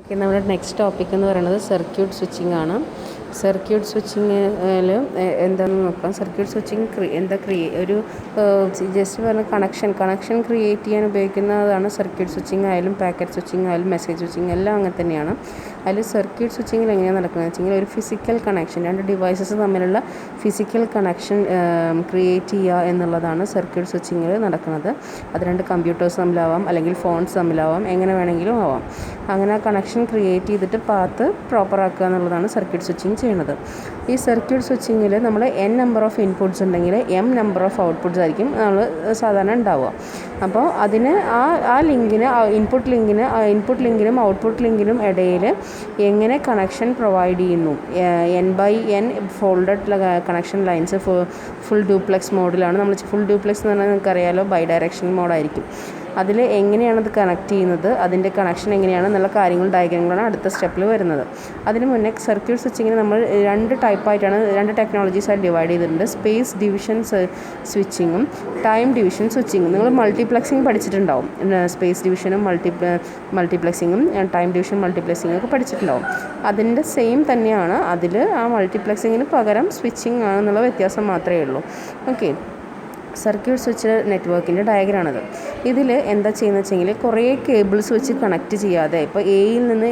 Okay, നമ്മുടെ next topic എന്ന് പറയുന്നത് സർക്യൂട്ട് സ്വിച്ചിങ് ആണ്. സർക്യൂട്ട് സ്വിച്ചിങ്ങിൽ എന്താണെന്ന് നോക്കാം. സർക്യൂട്ട് സ്വിച്ചിങ് ഒരു ജസ്റ്റ് പറഞ്ഞ കണക്ഷൻ ക്രിയേറ്റ് ചെയ്യാൻ ഉപയോഗിക്കുന്നതാണ് സർക്യൂട്ട് സ്വിച്ചിങ് ആയാലും പാക്കറ്റ് സ്വിച്ചിങ് ആയാലും മെസ്സേജ് സ്വിച്ചിങ് എല്ലാം അങ്ങനെ തന്നെയാണ്. അതിൽ സർക്യൂട്ട് സ്വിച്ചിങ്ങിൽ എങ്ങനെയാണ് നടക്കുന്നത് വെച്ചെങ്കിൽ ഒരു ഫിസിക്കൽ കണക്ഷൻ, രണ്ട് ഡിവൈസസ് തമ്മിലുള്ള ഫിസിക്കൽ കണക്ഷൻ ക്രിയേറ്റ് ചെയ്യുക എന്നുള്ളതാണ് സർക്യൂട്ട് സ്വിച്ചിങ്ങിൽ നടക്കുന്നത്. അത് രണ്ട് കമ്പ്യൂട്ടേഴ്സ് തമ്മിലാവാം, അല്ലെങ്കിൽ ഫോൺസ് തമ്മിലാവാം, എങ്ങനെ വേണമെങ്കിലും ആവാം. അങ്ങനെ ആ കണക്ഷൻ ക്രിയേറ്റ് ചെയ്തിട്ട് പാത്ത് പ്രോപ്പർ ആക്കുക എന്നുള്ളതാണ് സർക്യൂട്ട് സ്വിച്ചിങ് ചെയ്യുന്നത്. ഈ സർക്യൂട്ട് സ്വിച്ചിങ്ങിൽ നമ്മൾ n നമ്പർ ഓഫ് ഇൻപുട്ട്സ് ഉണ്ടെങ്കിൽ m നമ്പർ ഓഫ് ഔട്ട്പുട്ട്സ് ആയിരിക്കും നമ്മൾ സാധാരണ ഉണ്ടാവുക. അപ്പോൾ അതിന് ആ ലിങ്കിന് ഇൻപുട്ട് ലിങ്കിനും ഔട്ട്പുട്ട് ലിങ്കിനും ഇടയിൽ എങ്ങനെ കണക്ഷൻ പ്രൊവൈഡ് ചെയ്യുന്നു, n/n folded connection lines full duplex മോഡിലാണ്. നമ്മൾ ഫുൾ ഡ്യൂപ്ലെക്സ് എന്ന് പറഞ്ഞാൽ നിങ്ങൾക്കറിയാലോ, ബൈ ഡയറക്ഷണൽ മോഡായിരിക്കും. അതിൽ എങ്ങനെയാണത് കണക്ട് ചെയ്യുന്നത്, അതിൻ്റെ കണക്ഷൻ എങ്ങനെയാണ് എന്നുള്ള കാര്യങ്ങൾ ഡയഗ്രാമുകളാണ് അടുത്ത സ്റ്റെപ്പിൽ വരുന്നത്. അതിന് മുന്നേ സർക്യൂട്ട് സ്വിച്ചിങ്ങിന് നമ്മൾ രണ്ട് ടെക്നോളജീസായിട്ട് ഡിവൈഡ് ചെയ്തിട്ടുണ്ട്. സ്പേസ് ഡിവിഷൻ സ്വിച്ചിങ്ങും ടൈം ഡിവിഷൻ സ്വിച്ചിങ്ങും. നിങ്ങൾ മൾട്ടിപ്ലക്സിങ് പഠിച്ചിട്ടുണ്ടാവും. സ്പേസ് ഡിവിഷനും മൾട്ടിപ്ലക്സിങ്ങും ടൈം ഡിവിഷൻ മൾട്ടിപ്ലക്സിങ്ങും ഒക്കെ പഠിച്ചിട്ടുണ്ടാവും. അതിൻ്റെ സെയിം തന്നെയാണ്. അതിൽ ആ മൾട്ടിപ്ലക്സിങ്ങിന് പകരം സ്വിച്ചിങ് ആണെന്നുള്ള വ്യത്യാസം മാത്രമേ ഉള്ളൂ. ഓക്കെ, സർക്യൂട്ട് സ്വിച്ച് നെറ്റ്വർക്കിൻ്റെ ഡയഗ്രാണത്. ഇതിൽ എന്താ ചെയ്യുന്നത് വെച്ചെങ്കിൽ കുറേ കേബിൾസ് വെച്ച് കണക്ട് ചെയ്യാതെ, ഇപ്പോൾ എയിൽ നിന്ന്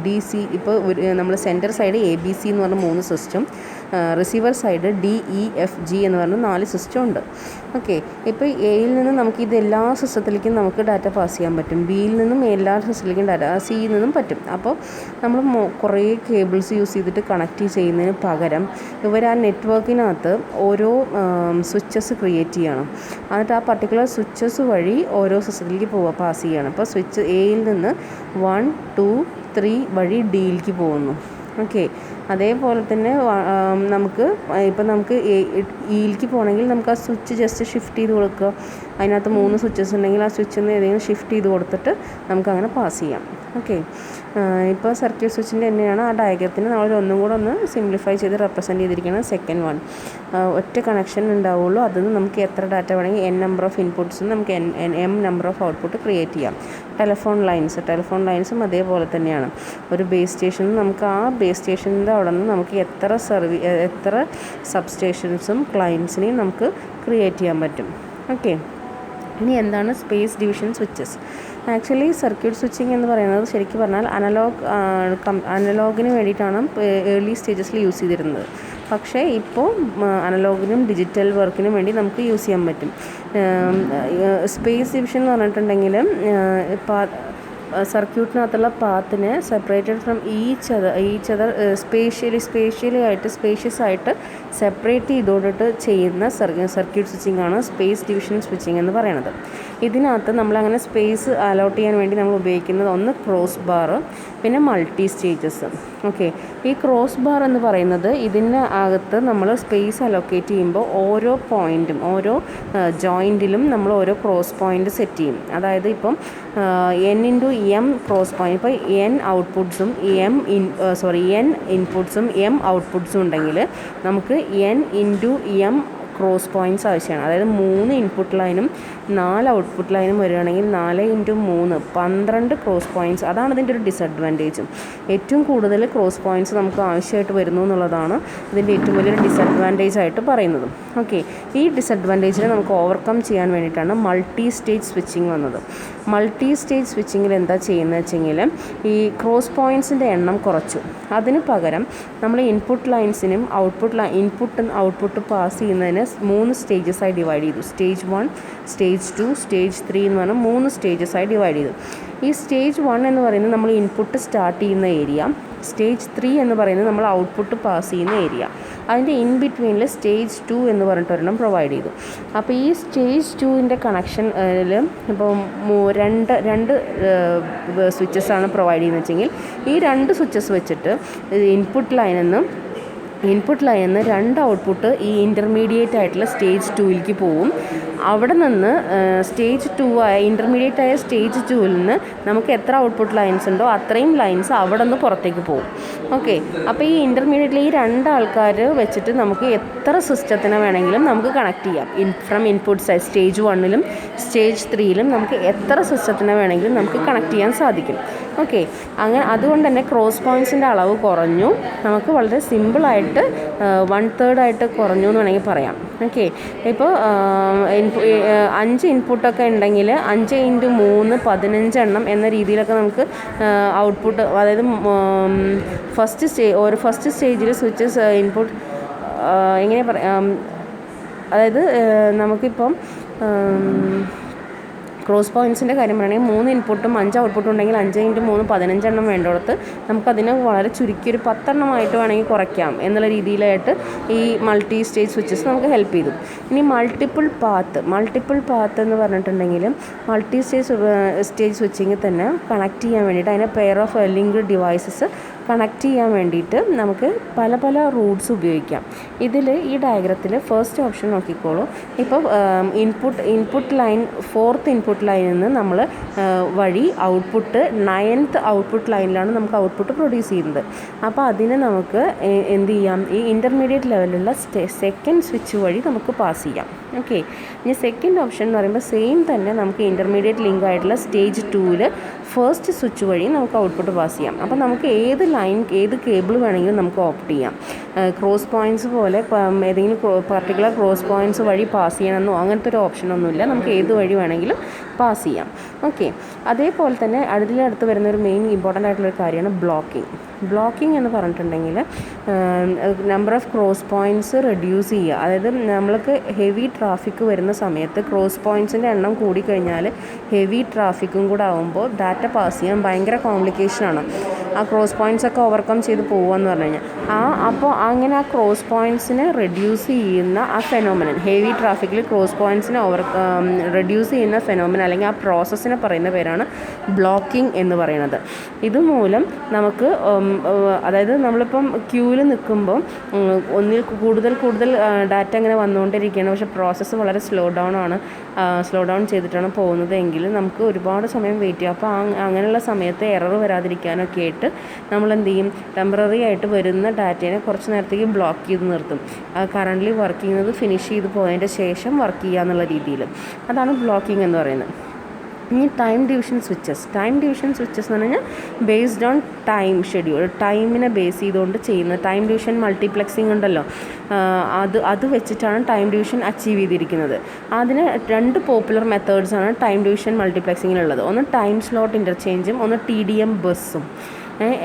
DC, ഇപ്പോൾ നമ്മൾ സെൻറ്റർ സൈഡ് ABC എന്ന് പറഞ്ഞ 3 സിസ്റ്റം, റിസീവർ സൈഡ് DEFG എന്ന് പറഞ്ഞ 4 സിസ്റ്റം ഉണ്ട്. ഓക്കെ, ഇപ്പോൾ എയിൽ നിന്ന് നമുക്ക് ഇത് എല്ലാ സിസ്റ്റത്തിലേക്കും നമുക്ക് ഡാറ്റ പാസ് ചെയ്യാൻ പറ്റും. ബിയിൽ നിന്നും എല്ലാ സിസ്റ്റത്തിലേക്കും ഡാറ്റ, സിയിൽ നിന്നും പറ്റും. അപ്പോൾ നമ്മൾ കുറേ കേബിൾസ് യൂസ് ചെയ്തിട്ട് കണക്ട് ചെയ്യുന്നതിന് പകരം ഇവർ ആ നെറ്റ്വർക്കിനകത്ത് ഓരോ സ്വിച്ചസ് ക്രിയേറ്റ് ചെയ്യണം. എന്നിട്ട് ആ പർട്ടിക്കുലർ സ്വിച്ചസ് വഴി ഓരോ സിസ്റ്റത്തിലേക്ക് പാസ് ചെയ്യണം. ഇപ്പോൾ സ്വിച്ച് എയിൽ നിന്ന് 1, 2, 3 വഴി ഡിയിലേക്ക് പോകുന്നു. ഓക്കെ, അതേപോലെ തന്നെ നമുക്ക് ഇയിലേക്ക് പോകണമെങ്കിൽ നമുക്ക് ആ സ്വിച്ച് ജസ്റ്റ് ഷിഫ്റ്റ് ചെയ്ത് കൊടുക്കുക. അതിനകത്ത് 3 സ്വിച്ചസ് ഉണ്ടെങ്കിൽ ആ സ്വിച്ചിൽ നിന്ന് ഏതെങ്കിലും ഷിഫ്റ്റ് ചെയ്ത് കൊടുത്തിട്ട് നമുക്കങ്ങനെ പാസ് ചെയ്യാം. ഓക്കെ, ഇപ്പോൾ സർക്യൂട്ട് സ്വിച്ചിൻ്റെ തന്നെയാണ് ആ ഡയഗ്രത്തിന് നമ്മൾ ഒന്നും കൂടെ ഒന്ന് സിംപ്ലിഫൈ ചെയ്ത് റെപ്രസെൻറ്റ് ചെയ്തിരിക്കുന്നത്. സെക്കൻഡ് വൺ ഒറ്റ കണക്ഷൻ ഉണ്ടാവുള്ളൂ. അതിൽ നിന്ന് നമുക്ക് എത്ര ഡാറ്റ വേണമെങ്കിൽ n നമ്പർ ഓഫ് ഇൻപുട്ട്സും നമുക്ക് m number of output create ചെയ്യാം. ടെലിഫോൺ ലൈൻസും അതേപോലെ തന്നെയാണ്. ഒരു ബേസ് സ്റ്റേഷനിൽ നമുക്ക് ആ ബേസ് സ്റ്റേഷനിൻ്റെ അവിടെ നിന്ന് നമുക്ക് എത്ര സബ്സ്റ്റേഷൻസും ക്ലയൻസിനെയും നമുക്ക് ക്രിയേറ്റ് ചെയ്യാൻ പറ്റും. ഓക്കെ, ഇനി എന്താണ് space division switches? Actually circuit switching എന്ന് പറയുന്നത് ശരിക്കും പറഞ്ഞാൽ അനലോഗിന് വേണ്ടിയിട്ടാണ് ഏർലി സ്റ്റേജസിൽ യൂസ് ചെയ്തിരുന്നത്. പക്ഷേ ഇപ്പോൾ അനലോഗിനും ഡിജിറ്റൽ വർക്കിനും വേണ്ടി നമുക്ക് യൂസ് ചെയ്യാൻ പറ്റും. സ്പേസ് ഡിവിഷൻ എന്ന് പറഞ്ഞിട്ടുണ്ടെങ്കിൽ സർക്യൂട്ടിനകത്തുള്ള പാത്തിനെ separated from each other spacious ആയിട്ട് സെപ്പറേറ്റ് ചെയ്തുകൊണ്ടിട്ട് ചെയ്യുന്ന സർക്യൂട്ട് സ്വിച്ചിങ് ആണ് സ്പേസ് ഡിവിഷൻ സ്വിച്ചിങ് എന്ന് പറയുന്നത്. ഇതിനകത്ത് നമ്മളങ്ങനെ സ്പേസ് അലോട്ട് ചെയ്യാൻ വേണ്ടി നമ്മൾ ഉപയോഗിക്കുന്നത് ഒന്ന് ക്രോസ് ബാർ, പിന്നെ മൾട്ടി സ്റ്റേജസ്. ഓക്കെ, ഈ ക്രോസ് ബാർ എന്ന് പറയുന്നത് ഇതിന് അകത്ത് നമ്മൾ സ്പേസ് അലോക്കേറ്റ് ചെയ്യുമ്പോൾ ഓരോ പോയിൻറ്റും ഓരോ ജോയിൻറ്റിലും നമ്മൾ ഓരോ ക്രോസ് പോയിൻ്റ് സെറ്റ് ചെയ്യും. അതായത് ഇപ്പം n/m ക്രോസ് പോയിൻ്റ്, ഇപ്പോൾ n ഇൻപുട്ട്സും m ഔട്ട്പുട്ട്സും ഉണ്ടെങ്കിൽ നമുക്ക് n/m ക്രോസ് പോയിൻറ്റ്സ് ആവശ്യമാണ്. അതായത് 3 ഇൻപുട്ട് ലൈനും 4 ഔട്ട്പുട്ട് ലൈനും വരികയാണെങ്കിൽ 4×3 12 ക്രോസ് പോയിൻറ്റ്സ്. അതാണ് ഇതിൻ്റെ ഒരു ഡിസഡ്വാൻറ്റേജും. ഏറ്റവും കൂടുതൽ ക്രോസ് പോയിൻറ്റ്സ് നമുക്ക് ആവശ്യമായിട്ട് വരുന്നു എന്നുള്ളതാണ് ഇതിൻ്റെ ഏറ്റവും വലിയൊരു ഡിസഡ്വാൻറ്റേജ് ആയിട്ട് പറയുന്നത്. ഓക്കെ, ഈ ഡിസഡ്വാൻറ്റേജിനെ നമുക്ക് ഓവർകം ചെയ്യാൻ വേണ്ടിയിട്ടാണ് മൾട്ടി സ്റ്റേജ് സ്വിച്ചിങ് വന്നത്. മൾട്ടി സ്റ്റേജ് സ്വിച്ചിങ്ങിൽ എന്താ ചെയ്യുന്നത് വെച്ചെങ്കിൽ ഈ ക്രോസ് പോയിൻറ്റ്സിൻ്റെ എണ്ണം കുറച്ചു. അതിന് പകരം നമ്മൾ ഇൻപുട്ട് ലൈൻസിനും ഔട്ട്പുട്ട് പാസ് ചെയ്യുന്നതിന് 3 സ്റ്റേജസായി ഡിവൈഡ് ചെയ്തു. സ്റ്റേജ് 1, സ്റ്റേജ് 2, സ്റ്റേജ് 3 എന്ന് പറഞ്ഞാൽ 3 സ്റ്റേജസായി ഡിവൈഡ് ചെയ്തു. ഈ സ്റ്റേജ് 1 എന്ന് പറയുന്നത് നമ്മൾ ഇൻപുട്ട് സ്റ്റാർട്ട് ചെയ്യുന്ന ഏരിയ, സ്റ്റേജ് 3 എന്ന് പറയുന്നത് നമ്മൾ ഔട്ട്പുട്ട് പാസ് ചെയ്യുന്ന ഏരിയ, അതിൻ്റെ ഇൻ ബിറ്റ്വീനിൽ സ്റ്റേജ് 2 എന്ന് പറഞ്ഞിട്ട് ഒരെണ്ണം പ്രൊവൈഡ് ചെയ്തു. അപ്പോൾ ഈ സ്റ്റേജ് 2ൻ്റെ കണക്ഷനിൽ ഇപ്പോൾ രണ്ട് സ്വിച്ചസാണ് പ്രൊവൈഡ് ചെയ്യുന്നത് വെച്ചെങ്കിൽ ഈ 2 സ്വിച്ചസ് വെച്ചിട്ട് ഇൻപുട്ട് ലൈനിൽ നിന്ന് 2 ഔട്ട്പുട്ട് ഈ ഇൻ്റർമീഡിയറ്റ് ആയിട്ടുള്ള സ്റ്റേജ് 2ലേക്ക് പോവും. അവിടെ നിന്ന് സ്റ്റേജ് 2 ഇൻ്റർമീഡിയറ്റ് ആയ സ്റ്റേജ് 2ൽ നിന്ന് നമുക്ക് എത്ര ഔട്ട്പുട്ട് ലൈൻസ് ഉണ്ടോ അത്രയും ലൈൻസ് അവിടെ നിന്ന് പുറത്തേക്ക് പോകും. ഓക്കെ, അപ്പോൾ ഈ ഇൻ്റർമീഡിയറ്റിൽ ഈ 2 ആൾക്കാർ വെച്ചിട്ട് നമുക്ക് എത്ര സിസ്റ്റത്തിനെ വേണമെങ്കിലും നമുക്ക് കണക്ട് ചെയ്യാം. ഫ്രം ഇൻപുട്ട് സൈഡ് സ്റ്റേജ് 1ലും സ്റ്റേജ് 3ലും നമുക്ക് എത്ര സിസ്റ്റത്തിനെ വേണമെങ്കിലും നമുക്ക് കണക്ട് ചെയ്യാൻ സാധിക്കും. ഓക്കെ, അങ്ങനെ അതുകൊണ്ട് തന്നെ ക്രോസ് പോയിൻറ്റ്സിൻ്റെ അളവ് കുറഞ്ഞു, നമുക്ക് വളരെ സിമ്പിളായിട്ട് 1/3 ആയിട്ട് കുറഞ്ഞു എന്ന് വേണമെങ്കിൽ പറയാം. ഓക്കെ, ഇപ്പോൾ 5 ഇൻപുട്ടൊക്കെ ഉണ്ടെങ്കിൽ 5 × 3 15 എണ്ണം എന്ന രീതിയിലൊക്കെ നമുക്ക് ഔട്ട്പുട്ട്, അതായത് ഫസ്റ്റ് സ്റ്റേജിൽ സ്വിച്ചസ് ഇൻപുട്ട് എങ്ങനെ പറയാം, അതായത് നമുക്കിപ്പം ക്രോസ് പോയിൻറ്റ്സിൻ്റെ കാര്യം പറയുകയാണെങ്കിൽ 3 ഇൻപുട്ടും 5 ഔട്ട്പുട്ടും ഉണ്ടെങ്കിൽ 5 × 3 15 എണ്ണം വേണ്ടിടത്ത് നമുക്കതിനെ വളരെ ചുരുക്കിയൊരു 10 എണ്ണമായിട്ട് വേണമെങ്കിൽ കുറയ്ക്കാം എന്നുള്ള രീതിയിലായിട്ട് ഈ മൾട്ടി സ്റ്റേജ് സ്വിച്ചസ് നമുക്ക് ഹെൽപ്പ് ചെയ്തു. ഇനി മൾട്ടിപ്പിൾ പാത്ത് എന്ന് പറഞ്ഞിട്ടുണ്ടെങ്കിൽ മൾട്ടി സ്റ്റേജ് സ്വിച്ചിങ് തന്നെ കണക്ട് ചെയ്യാൻ വേണ്ടിയിട്ട് അതിനെ pair of linked devices connect ചെയ്യാൻ വേണ്ടിയിട്ട് നമുക്ക് പല റൂട്ട്സ് ഉപയോഗിക്കാം. ഇതിൽ ഈ ഡയഗ്രത്തിൽ ഫസ്റ്റ് ഓപ്ഷൻ നോക്കിക്കോളൂ. ഇപ്പോൾ ഇൻപുട്ട് ലൈൻ 4th ഇൻപുട്ട് ലൈനിൽ നിന്ന് നമ്മൾ വഴി ഔട്ട്പുട്ട് 9th ഔട്ട്പുട്ട് ലൈനിലാണ് നമുക്ക് ഔട്ട്പുട്ട് പ്രൊഡ്യൂസ് ചെയ്യുന്നത്. അപ്പോൾ അതിനെ നമുക്ക് എന്ത് ചെയ്യാം, ഈ ഇൻ്റർമീഡിയറ്റ് ലെവലിലുള്ള സെക്കൻഡ് സ്വിച്ച് വഴി നമുക്ക് പാസ് ചെയ്യാം. ഓക്കെ, ഇനി സെക്കൻഡ് ഓപ്ഷൻ എന്ന് പറയുമ്പോൾ സെയിം തന്നെ നമുക്ക് ഇൻ്റർമീഡിയറ്റ് ലിങ്ക് ആയിട്ടുള്ള സ്റ്റേജ് 2ൽ ഫസ്റ്റ് സ്വിച്ച് വഴി നമുക്ക് ഔട്ട്പുട്ട് പാസ് ചെയ്യാം. അപ്പോൾ നമുക്ക് ഏത് കേബിൾ വേണമെങ്കിലും നമുക്ക് ഓപ്റ്റ് ചെയ്യാം. ക്രോസ് പോയിൻറ്റ്സ് പോലെ ഏതെങ്കിലും പർട്ടിക്കുലർ ക്രോസ് പോയിൻറ്റ്സ് വഴി പാസ് ചെയ്യണമെന്നോ അങ്ങനത്തെ ഒരു ഓപ്ഷനൊന്നുമില്ല, നമുക്ക് ഏത് വഴി വേണമെങ്കിലും പാസ് ചെയ്യാം. ഓക്കെ, അതേപോലെ തന്നെ അതിലടുത്ത് വരുന്നൊരു മെയിൻ ഇമ്പോർട്ടൻ്റ് ആയിട്ടുള്ളൊരു കാര്യമാണ് ബ്ലോക്കിംഗ് എന്ന് പറഞ്ഞിട്ടുണ്ടെങ്കിൽ number of cross points reduce ചെയ്യുക. അതായത് നമ്മൾക്ക് ഹെവി ട്രാഫിക് വരുന്ന സമയത്ത് ക്രോസ് പോയിൻറ്റ്സിൻ്റെ എണ്ണം കൂടിക്കഴിഞ്ഞാൽ ഹെവി ട്രാഫിക്കും കൂടെ ആകുമ്പോൾ ഡാറ്റ പാസ് ചെയ്യാൻ ഭയങ്കര കോംപ്ലിക്കേഷനാണ്. ആ ക്രോസ് പോയിൻറ്റ്സ് ഒക്കെ ഓവർകം ചെയ്ത് പോകുകയെന്ന് പറഞ്ഞു കഴിഞ്ഞാൽ അപ്പോൾ അങ്ങനെ ആ ക്രോസ് പോയിൻറ്റ്സിനെ റെഡ്യൂസ് ചെയ്യുന്ന ആ ഫെനോമിനൻ, ഹെവി ട്രാഫിക്കിൽ ക്രോസ് പോയിൻറ്റ്സിനെ റെഡ്യൂസ് ചെയ്യുന്ന ഫെനോമിനൻ അല്ലെങ്കിൽ ആ പ്രോസസ്സിനെ പറയുന്ന പേരാണ് ബ്ലോക്കിംഗ് എന്ന് പറയുന്നത്. ഇതുമൂലം നമുക്ക് അതായത് നമ്മളിപ്പം ക്യൂവിൽ നിൽക്കുമ്പം ഒന്നിൽ കൂടുതൽ ഡാറ്റ ഇങ്ങനെ വന്നുകൊണ്ടിരിക്കുകയാണ്, പക്ഷേ പ്രോസസ്സ് വളരെ സ്ലോ ഡൗൺ ചെയ്തിട്ടാണ് പോകുന്നത് എങ്കിൽ നമുക്ക് ഒരുപാട് സമയം വെയിറ്റ് ചെയ്യാം. അപ്പോൾ അങ്ങനെയുള്ള സമയത്ത് എറർ വരാതിരിക്കാനൊക്കെ ആയിട്ട് നമ്മൾ എന്ത് ചെയ്യും, ടെമ്പററി ആയിട്ട് വരുന്ന ഡാറ്റേനെ കുറച്ച് നേരത്തേക്ക് ബ്ലോക്ക് ചെയ്ത് നിർത്തും. കറൻ്റ്ലി വർക്ക് ചെയ്യുന്നത് ഫിനിഷ് ചെയ്ത് പോയതിൻ്റെ ശേഷം വർക്ക് ചെയ്യുക എന്നുള്ള രീതിയിൽ. അതാണ് ബ്ലോക്കിംഗ് എന്ന് പറയുന്നത്. ഇനി ടൈം ഡിവിഷൻ സ്വിച്ചസ് എന്ന് പറഞ്ഞാൽ ബേസ്ഡ് ഓൺ ടൈം ഷെഡ്യൂൾ, ടൈമിനെ ബേസ് ചെയ്തുകൊണ്ട് ചെയ്യുന്ന ടൈം ഡിവിഷൻ മൾട്ടിപ്ലെക്സിങ് ഉണ്ടല്ലോ, അത് വെച്ചിട്ടാണ് ടൈം ഡിവിഷൻ അച്ചീവ് ചെയ്തിരിക്കുന്നത്. അതിന് 2 പോപ്പുലർ മെത്തേഡ്സാണ് ടൈം ഡിവിഷൻ മൾട്ടിപ്ലെക്സിങ്ങിലുള്ളത്. ഒന്ന് ടൈം സ്ലോട്ട് ഇൻ്റർചേഞ്ചും ഒന്ന് TDM ബസ്സും.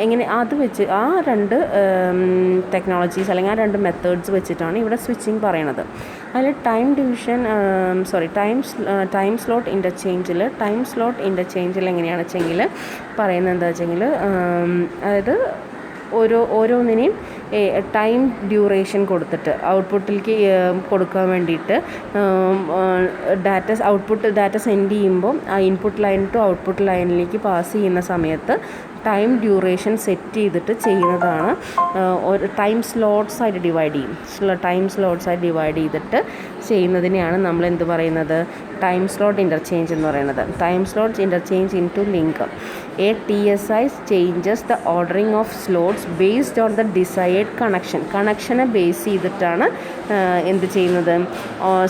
എങ്ങനെ അത് വെച്ച് ആ 2 ടെക്നോളജീസ് അല്ലെങ്കിൽ ആ 2 മെത്തേഡ്സ് വെച്ചിട്ടാണ് ഇവിടെ സ്വിച്ചിങ് പറയണത്. അതിൽ ടൈം സ്ലോട്ട് ഇൻ്റർചേഞ്ചിൽ എങ്ങനെയാണെന്ന് വെച്ചെങ്കിൽ പറയുന്നത് എന്താ വെച്ചെങ്കിൽ, അതായത് ഓരോന്നിനെയും ടൈം ഡ്യൂറേഷൻ കൊടുത്തിട്ട് ഔട്ട്പുട്ടിലേക്ക് കൊടുക്കാൻ വേണ്ടിയിട്ട് ഡാറ്റ സെൻഡ് ചെയ്യുമ്പോൾ ആ ഇൻപുട്ട് ലൈൻ ടു ഔട്ട്പുട്ട് ലൈനിലേക്ക് പാസ് ചെയ്യുന്ന സമയത്ത് ടൈം ഡ്യൂറേഷൻ സെറ്റ് ചെയ്തിട്ട് ചെയ്യുന്നതാണ്. ഒരു ടൈം സ്ലോട്ട്സ് ആയിട്ട് ഡിവൈഡ് ചെയ്തിട്ട് ചെയ്യുന്നതിനെയാണ് നമ്മൾ എന്ത് പറയുന്നത്, ടൈം സ്ലോട്ട് ഇൻ്റർചേഞ്ച് എന്ന് പറയുന്നത്. Time slot interchange in to link TSI changes the ordering of slots based on the decide കണക്ഷനെ ബേസ് ചെയ്തിട്ടാണ് എന്ത് ചെയ്യുന്നത്,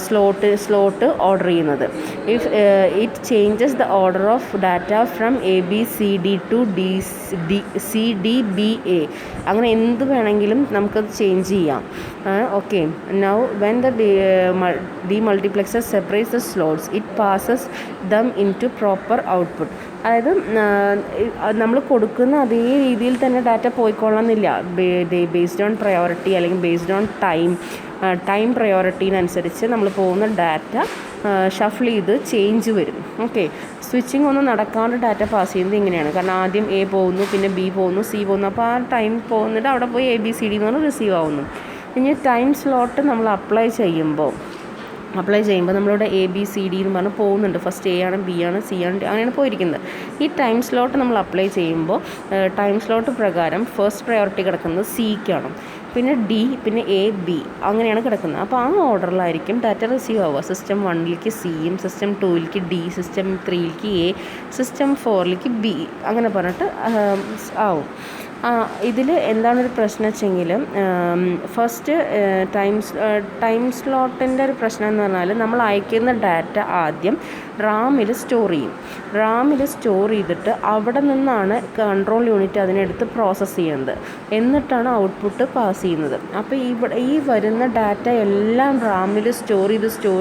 സ്ലോട്ട് ഓർഡർ ചെയ്യുന്നത്. If it changes the order of data from ABCD to CDBA, അങ്ങനെ എന്ത് വേണമെങ്കിലും നമുക്കത് ചേഞ്ച് ചെയ്യാം. Okay, now when the demultiplexer separates the slots, it passes them into proper output. അതായത് നമ്മൾ കൊടുക്കുന്ന അതേ രീതിയിൽ തന്നെ ഡാറ്റ പോയിക്കൊള്ളണമെന്നില്ല. ബേസ്ഡ് ഓൺ പ്രയോറിറ്റി അല്ലെങ്കിൽ ബേസ്ഡ് ഓൺ ടൈം പ്രയോറിറ്റീനനുസരിച്ച് നമ്മൾ പോകുന്ന ഡാറ്റ ഷഫിൾ ചെയ്ത് ചേഞ്ച് വരും. ഓക്കെ, സ്വിച്ചിങ് ഒന്നും നടക്കാണ്ട് ഡാറ്റ പാസ് ചെയ്യുന്നത് ഇങ്ങനെയാണ്. കാരണം ആദ്യം A പോകുന്നു, പിന്നെ B പോകുന്നു, C പോകുന്നു. അപ്പോൾ ആ ടൈം പോകുന്നിട്ട് അവിടെ പോയി ABCD എന്ന് പറഞ്ഞാൽ റിസീവ് ആവുന്നു. ഇനി ടൈം സ്ലോട്ട് നമ്മൾ അപ്ലൈ ചെയ്യുമ്പോൾ നമ്മളിവിടെ ABCD എന്ന് പറഞ്ഞ് പോകുന്നുണ്ട്. ഫസ്റ്റ് A ആണ്, B ആണ്, C ആണ്, അങ്ങനെയാണ് പോയിരിക്കുന്നത്. ഈ ടൈം സ്ലോട്ട് നമ്മൾ അപ്ലൈ ചെയ്യുമ്പോൾ ടൈം സ്ലോട്ട് പ്രകാരം ഫസ്റ്റ് പ്രയോറിറ്റി കിടക്കുന്നത് Cക്കാണ്, പിന്നെ D, പിന്നെ A, B അങ്ങനെയാണ് കിടക്കുന്നത്. അപ്പോൾ ആ ഓർഡറിലായിരിക്കും ഡാറ്റ റിസീവ് ആവുക. സിസ്റ്റം 1ലേക്ക് Cയും സിസ്റ്റം 2ലേക്ക് D, സിസ്റ്റം 3ലേക്ക് A, സിസ്റ്റം 4ലേക്ക് B അങ്ങനെ പറഞ്ഞിട്ട് ആവും. ഇതിൽ എന്താണൊരു പ്രശ്നം വെച്ചെങ്കിൽ ഫസ്റ്റ് ടൈം സ്ലോട്ടിൻ്റെ ഒരു പ്രശ്നം എന്ന് പറഞ്ഞാൽ നമ്മൾ അയക്കുന്ന ഡാറ്റ ആദ്യം റാമിൽ സ്റ്റോർ ചെയ്യും. റാമിൽ സ്റ്റോർ ചെയ്തിട്ട് അവിടെ നിന്നാണ് കൺട്രോൾ യൂണിറ്റ് അതിനെടുത്ത് പ്രോസസ്സ് ചെയ്യുന്നത്, എന്നിട്ടാണ് ഔട്ട്പുട്ട് പാസ് ചെയ്യുന്നത്. അപ്പോൾ ഈ വരുന്ന ഡാറ്റ എല്ലാം റാമിൽ സ്റ്റോർ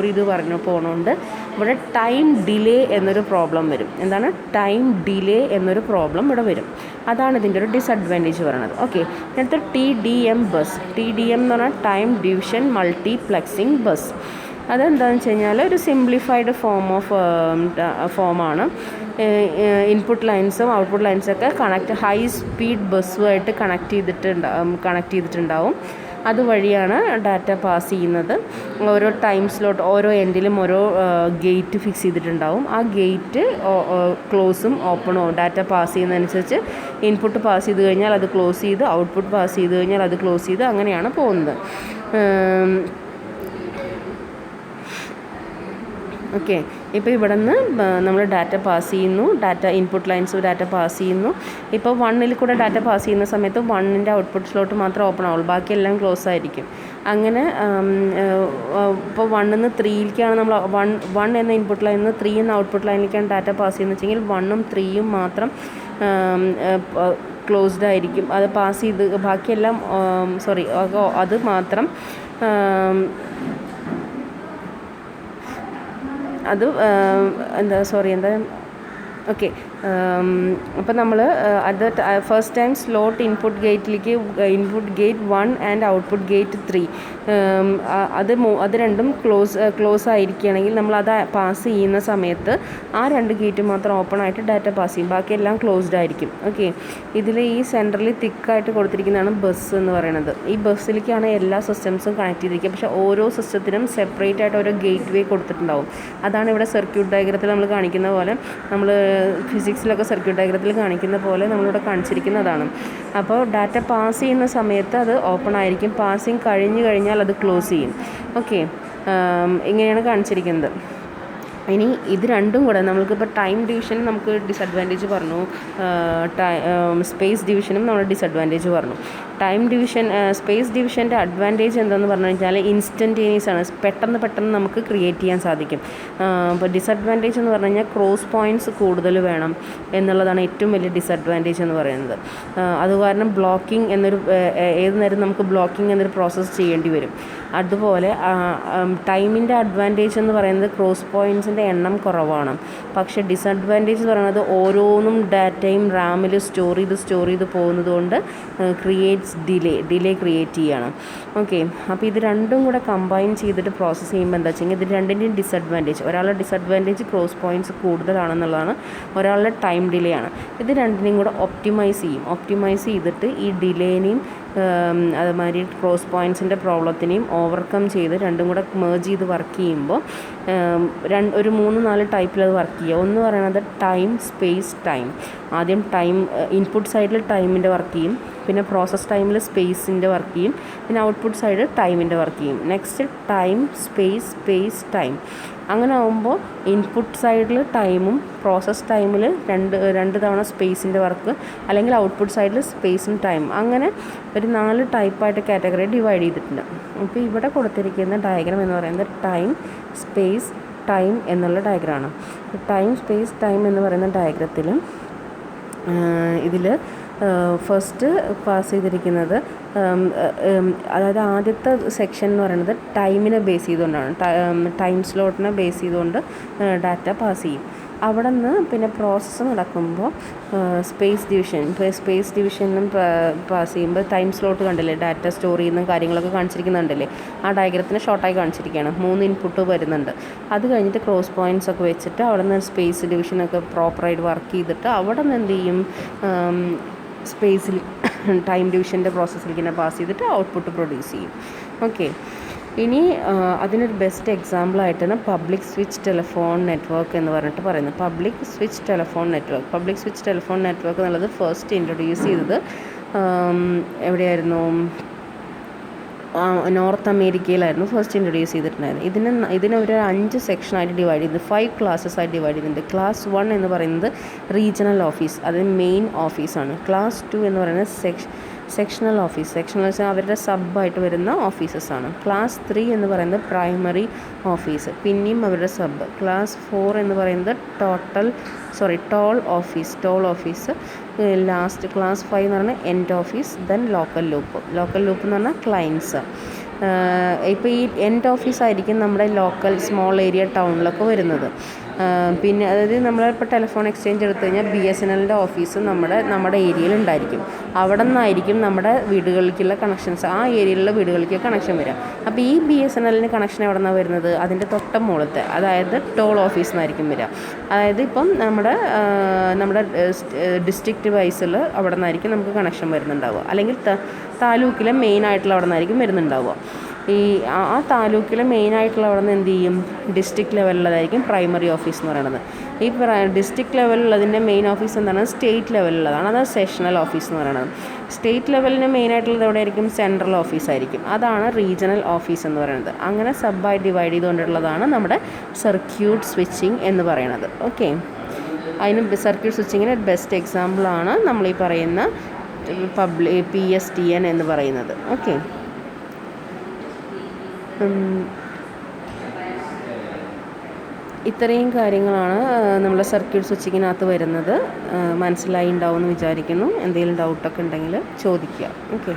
ചെയ്ത് പറഞ്ഞു പോകണോണ്ട് ഇവിടെ ടൈം ഡിലേ എന്നൊരു പ്രോബ്ലം വരും. എന്താണ് ടൈം ഡിലേ എന്നൊരു പ്രോബ്ലം ഇവിടെ വരും. അതാണ് ഇതിൻ്റെ ഒരു ഡിസഡ്വാൻറ്റേജ് പറയുന്നത്. ഓക്കെ, അടുത്ത TDM ബസ്. TDM എന്ന് പറഞ്ഞാൽ ടൈം ഡിവിഷൻ മൾട്ടിപ്ലക്സിങ് ബസ്. അതെന്താണെന്ന് വെച്ച് കഴിഞ്ഞാൽ ഒരു സിംപ്ലിഫൈഡ് ഫോമാണ്. ഇൻപുട്ട് ലൈൻസും ഔട്ട്പുട്ട് ലൈൻസൊക്കെ ഹൈ സ്പീഡ് ബസ്സുമായിട്ട് കണക്ട് ചെയ്തിട്ടുണ്ടാവും. അതുവഴിയാണ് ഡാറ്റ പാസ് ചെയ്യുന്നത്. ഓരോ ടൈം സ്ലോട്ട് ഓരോ എൻഡിലും ഓരോ ഗേറ്റ് ഫിക്സ് ചെയ്തിട്ടുണ്ടാവും. ആ ഗേറ്റ് ക്ലോസും ഓപ്പണും ഡാറ്റ പാസ് ചെയ്യുന്നതനുസരിച്ച് ഇൻപുട്ട് പാസ് ചെയ്ത് കഴിഞ്ഞാൽ അത് ക്ലോസ് ചെയ്ത്, ഔട്ട്പുട്ട് പാസ് ചെയ്ത് കഴിഞ്ഞാൽ അത് ക്ലോസ് ചെയ്ത്, അങ്ങനെയാണ് പോകുന്നത്. ഓക്കെ, ഇപ്പോൾ ഇവിടെ നിന്ന് നമ്മൾ ഡാറ്റ പാസ് ചെയ്യുന്നു, ഇൻപുട്ട് ലൈൻസ് ഡാറ്റ പാസ് ചെയ്യുന്നു. ഇപ്പോൾ 1ൽ കൂടെ ഡാറ്റ പാസ് ചെയ്യുന്ന സമയത്ത് 1ൻ്റെ ഔട്ട്പുട്ട് സ്ലോട്ട് മാത്രം ഓപ്പൺ ആവുള്ളൂ, ബാക്കിയെല്ലാം ക്ലോസ് ആയിരിക്കും. അങ്ങനെ ഇപ്പോൾ 1ൽ നിന്ന് 3ലേക്കാണ് നമ്മൾ 1 എന്ന ഇൻപുട്ട് ലൈനിൽ നിന്ന് 3 എന്ന ഔട്ട്പുട്ട് ലൈനിലേക്കാണ് ഡാറ്റ പാസ് ചെയ്യുന്നത് വെച്ചെങ്കിൽ 1ഉം 3ഉം മാത്രം ക്ലോസ്ഡ് ആയിരിക്കും. അത് പാസ് ചെയ്ത് ബാക്കിയെല്ലാം അത് മാത്രം ഓക്കെ. അപ്പോൾ നമ്മൾ first time slot input gate 1 and output gate 3 അത് രണ്ടും ക്ലോസ് ആയിരിക്കുകയാണെങ്കിൽ നമ്മളത് പാസ് ചെയ്യുന്ന സമയത്ത് ആ 2 ഗേറ്റ് മാത്രം ഓപ്പൺ ആയിട്ട് ഡാറ്റ പാസ് ചെയ്യും, ബാക്കിയെല്ലാം ക്ലോസ്ഡ് ആയിരിക്കും. ഓക്കെ, ഇതിൽ ഈ സെൻറ്ററിൽ തിക്കായിട്ട് കൊടുത്തിരിക്കുന്നതാണ് ബസ് എന്ന് പറയുന്നത്. ഈ ബസ്സിലേക്കാണ് എല്ലാ സിസ്റ്റംസും കണക്ട് ചെയ്തിരിക്കുക. പക്ഷേ ഓരോ സിസ്റ്റത്തിനും സെപ്പറേറ്റ് ആയിട്ട് ഓരോ ഗേറ്റ് വേ കൊടുത്തിട്ടുണ്ടാവും. അതാണ് ഇവിടെ സർക്യൂട്ട് ഡയഗ്രത്തിൽ നമ്മൾ കാണിക്കുന്ന പോലെ, നമ്മൾ ഫിസിക്സിലൊക്കെ സർക്യൂട്ട് ഡയഗ്രത്തിൽ കാണിക്കുന്ന പോലെ നമ്മളിവിടെ കാണിച്ചിരിക്കുന്നതാണ്. അപ്പോൾ ഡാറ്റ പാസ് ചെയ്യുന്ന സമയത്ത് അത് ഓപ്പൺ ആയിരിക്കും, പാസിങ് കഴിഞ്ഞ് കഴിഞ്ഞാൽ അത് ക്ലോസ് ചെയ്യും. ഓക്കെ, ഇങ്ങനെയാണ് കാണിച്ചിരിക്കുന്നത്. ഇനി ഇത് രണ്ടും കൂടെ നമ്മൾക്കിപ്പോൾ ടൈം ഡിവിഷനും നമുക്ക് ഡിസഡ്വാൻറ്റേജ് പറഞ്ഞു, സ്പേസ് ഡിവിഷനും നമ്മൾ ഡിസഡ്വാൻറ്റേജ് പറഞ്ഞു. സ്പേസ് ഡിവിഷൻ്റെ അഡ്വാൻറ്റേജ് എന്താണെന്ന് പറഞ്ഞു കഴിഞ്ഞാൽ ഇൻസ്റ്റൻറ്റേനിയസ് ആണ്, പെട്ടെന്ന് നമുക്ക് ക്രിയേറ്റ് ചെയ്യാൻ സാധിക്കും. ഇപ്പോൾ ഡിസഡ്വാൻറ്റേജ് എന്ന് പറഞ്ഞു കഴിഞ്ഞാൽ ക്രോസ് പോയിൻറ്റ്സ് കൂടുതൽ വേണം എന്നുള്ളതാണ് ഏറ്റവും വലിയ ഡിസഡ്വാൻറ്റേജ് എന്ന് പറയുന്നത്. അതുകാരണം ഏത് നേരം നമുക്ക് ബ്ലോക്കിംഗ് എന്നൊരു പ്രോസസ്സ് ചെയ്യേണ്ടി വരും. അതുപോലെ ടൈമിൻ്റെ അഡ്വാൻറ്റേജ് എന്ന് പറയുന്നത് ക്രോസ് പോയിൻറ്റ്സിൻ്റെ എണ്ണം കുറവാണ്. പക്ഷേ ഡിസഡ്വാൻറ്റേജ് എന്ന് പറയുന്നത് ഓരോന്നും ഡാറ്റയും റാമിൽ സ്റ്റോർ ചെയ്ത് പോകുന്നത് കൊണ്ട് ഡിലേ ക്രിയേറ്റ് ചെയ്യണം. ഓക്കെ, അപ്പോൾ ഇത് രണ്ടും കൂടെ കമ്പൈൻ ചെയ്തിട്ട് പ്രോസസ്സ് ചെയ്യുമ്പോൾ എന്താ വെച്ചെങ്കിൽ ഇത് രണ്ടിൻ്റെയും ഡിസഡ്വാൻറ്റേജ്, ഒരാളുടെ ഡിസഡ്വാൻറ്റേജ് ക്രോസ് പോയിൻറ്റ്സ് കൂടുതലാണെന്നുള്ളതാണ്, ഒരാളുടെ ടൈം ഡിലേ ആണ്. ഇത് രണ്ടിനെയും കൂടെ ഒപ്റ്റിമൈസ് ചെയ്തിട്ട് ഈ ഡിലേനെയും അതുമാതിരി ക്രോസ് പോയിൻറ്റ്സിൻ്റെ പ്രോബ്ലത്തിനെയും ഓവർകം ചെയ്ത് രണ്ടും കൂടെ മേർജ് ചെയ്ത് വർക്ക് ചെയ്യുമ്പോൾ ഒരു 3-4 ടൈപ്പിൽ അത് വർക്ക് ചെയ്യുക. ഒന്ന് പറയുന്നത് ടൈം, സ്പേസ്, ടൈം. ആദ്യം ഇൻപുട്ട് സൈഡിൽ ടൈമിൻ്റെ വർക്ക് ചെയ്യും, പിന്നെ പ്രോസസ് ടൈമിൽ സ്പേസിൻ്റെ വർക്ക് ചെയ്യും, പിന്നെ ഔട്ട്പുട്ട് സൈഡ് ടൈമിൻ്റെ വർക്ക് ചെയ്യും. Next time, space, time. അങ്ങനെ ആകുമ്പോൾ ഇൻപുട്ട് സൈഡിൽ ടൈമും പ്രോസസ് ടൈമിൽ രണ്ട് തവണ സ്പേസിൻ്റെ വർക്ക്, അല്ലെങ്കിൽ ഔട്ട്പുട്ട് സൈഡിൽ സ്പേസും ടൈമും, അങ്ങനെ ഒരു 4 ടൈപ്പായിട്ട് കാറ്റഗറി ഡിവൈഡ് ചെയ്തിട്ടുണ്ട്. അപ്പോൾ ഇവിടെ കൊടുത്തിരിക്കുന്ന ഡയഗ്രാം എന്ന് പറയുന്നത് ടൈം, സ്പേസ്, ടൈം എന്നുള്ള ഡയഗ്രാമാണ്. ടൈം, സ്പേസ്, ടൈം എന്ന് പറയുന്ന ഡയഗ്രത്തിൽ ഇതിൽ ഫസ്റ്റ് പാസ് ചെയ്തിരിക്കുന്നത് അതായത് ആദ്യത്തെ സെക്ഷൻ എന്ന് പറയുന്നത് ടൈമിനെ ബേസ് ചെയ്തുകൊണ്ടാണ്, ടൈം സ്ലോട്ടിനെ ബേസ് ചെയ്തുകൊണ്ട് ഡാറ്റ പാസ് ചെയ്യും. അവിടെ നിന്ന് പിന്നെ പ്രോസസ്സ് നടക്കുമ്പോൾ സ്പേസ് ഡിവിഷനും പാസ് ചെയ്യുമ്പോൾ ടൈം സ്ലോട്ട് കണ്ടില്ലേ, ഡാറ്റ സ്റ്റോർ ചെയ്യുന്ന കാര്യങ്ങളൊക്കെ കാണിച്ചിരിക്കുന്നുണ്ടല്ലേ, ആ ഡയഗ്രത്തിന് ഷോർട്ടായി കാണിച്ചിരിക്കുകയാണ്. 3 ഇൻപുട്ട് വരുന്നുണ്ട്. അത് കഴിഞ്ഞിട്ട് ക്രോസ് പോയിൻറ്റ്സ് ഒക്കെ വെച്ചിട്ട് അവിടെ നിന്ന് സ്പേസ് ഡിവിഷനൊക്കെ പ്രോപ്പറായിട്ട് വർക്ക് ചെയ്തിട്ട് അവിടെ നിന്ന് എന്ത് ചെയ്യും, സ്പേസിൽ ടൈം ഡിവിഷൻ്റെ പ്രോസസ്സിലേക്ക് തന്നെ പാസ് ചെയ്തിട്ട് ഔട്ട്പുട്ട് പ്രൊഡ്യൂസ് ചെയ്യും. ഓക്കെ, ഇനി അതിനൊരു ബെസ്റ്റ് എക്സാമ്പിളായിട്ടാണ് പബ്ലിക് സ്വിച്ച് ടെലിഫോൺ നെറ്റ്വർക്ക് എന്ന് പറഞ്ഞിട്ട് പറയുന്നത്. പബ്ലിക് സ്വിച്ച് ടെലിഫോൺ നെറ്റ്വർക്ക് എന്നുള്ളത് ഫസ്റ്റ് ഇൻട്രൊഡ്യൂസ് ചെയ്തത് എവിടെയായിരുന്നു, നോർത്ത് അമേരിക്കയിലായിരുന്നു ഫസ്റ്റ് ഇൻട്രൊഡ്യൂസ് ചെയ്തിട്ടുണ്ടായിരുന്നത്. ഇതിനെ ഒരു 5 സെക്ഷനായിട്ട് ഡിവൈഡ് ചെയ്ത് 5 ക്ലാസ്സസ് ആയിട്ട് ഡിവൈഡ് ചെയ്തിട്ടുണ്ട്. ക്ലാസ് 1 എന്ന് പറയുന്നത് റീജിയണൽ ഓഫീസ്, അത് മെയിൻ ഓഫീസാണ്. ക്ലാസ് 2 എന്ന് പറയുന്നത് സെക്ഷണൽ ഓഫീസ്. സെക്ഷണൽ വെച്ചാൽ അവരുടെ സബ്ബായിട്ട് വരുന്ന ഓഫീസസാണ്. ക്ലാസ് 3 എന്ന് പറയുന്നത് പ്രൈമറി ഓഫീസ്, പിന്നെയും അവരുടെ സബ്. ക്ലാസ് 4 എന്ന് പറയുന്നത് ടോൾ ഓഫീസ്. ലാസ്റ്റ് ക്ലാസ് 5 എന്ന് പറഞ്ഞാൽ end office, then local loop എന്ന് പറഞ്ഞാൽ ക്ലയൻസ്. ഇപ്പോൾ ഈ എൻഡ് ഓഫീസായിരിക്കും നമ്മുടെ ലോക്കൽ സ്മോൾ ഏരിയ ടൗണിലൊക്കെ വരുന്നത്. പിന്നെ അതായത് നമ്മളിപ്പോൾ ടെലിഫോൺ എക്സ്ചേഞ്ച് എടുത്തു കഴിഞ്ഞാൽ BSNLൻ്റെ ഓഫീസ് നമ്മുടെ ഏരിയയിൽ ഉണ്ടായിരിക്കും. അവിടെ നിന്നായിരിക്കും നമ്മുടെ വീടുകളിലേക്കുള്ള കണക്ഷൻസ്, ആ ഏരിയയിലുള്ള വീടുകളിലേക്ക് കണക്ഷൻ വരിക. അപ്പോൾ ഈ BSNLന് കണക്ഷൻ എവിടെ നിന്നാണ് വരുന്നത്? അതിൻ്റെ തൊട്ട മുകളിലത്തെ, അതായത് ടോൾ ഓഫീസിൽ നിന്നായിരിക്കും വരിക. അതായത് ഇപ്പം നമ്മുടെ ഡിസ്ട്രിക്റ്റ് വൈസിൽ അവിടെ നിന്നായിരിക്കും നമുക്ക് കണക്ഷൻ വരുന്നുണ്ടാവുക, അല്ലെങ്കിൽ താലൂക്കിലെ മെയിനായിട്ടുള്ള അവിടെ നിന്നായിരിക്കും വരുന്നുണ്ടാവുക. ആ താലൂക്കിലെ മെയിനായിട്ടുള്ള അവിടെ നിന്ന് എന്ത് ചെയ്യും, ഡിസ്ട്രിക്ട് ലെവലിലുള്ളതായിരിക്കും പ്രൈമറി ഓഫീസ് എന്ന് പറയുന്നത്. ഈ ഡിസ്ട്രിക്ട് ലെവലിലുള്ളതിൻ്റെ മെയിൻ ഓഫീസ് എന്താണ്? സ്റ്റേറ്റ് ലെവലിലുള്ളതാണ്, അത് സെഷണൽ ഓഫീസ് എന്ന് പറയുന്നത്. സ്റ്റേറ്റ് ലെവലിന് മെയിനായിട്ടുള്ളത് എവിടെയായിരിക്കും? സെൻട്രൽ ഓഫീസായിരിക്കും, അതാണ് റീജിയണൽ ഓഫീസ് എന്ന് പറയുന്നത്. അങ്ങനെ സബ്ബായി ഡിവൈഡ് ചെയ്തുകൊണ്ടുള്ളതാണ് നമ്മുടെ സർക്യൂട്ട് സ്വിച്ചിങ് എന്ന് പറയുന്നത്. ഓക്കെ, അതിന് സർക്യൂട്ട് സ്വിച്ചിങ്ങിന് ബെസ്റ്റ് എക്സാമ്പിളാണ് നമ്മളീ പറയുന്ന PSTN എന്ന് പറയുന്നത്. ഓക്കെ, ഇത്രയും കാര്യങ്ങളാണ് നമ്മളെ സർക്യൂട്ട് സ്വിച്ചിങ്ങിനകത്ത് വരുന്നത്. മനസ്സിലായി ഉണ്ടാവുമെന്ന് വിചാരിക്കുന്നു. എന്തെങ്കിലും ഡൗട്ടൊക്കെ ഉണ്ടെങ്കിൽ ചോദിക്കുക. ഓക്കെ.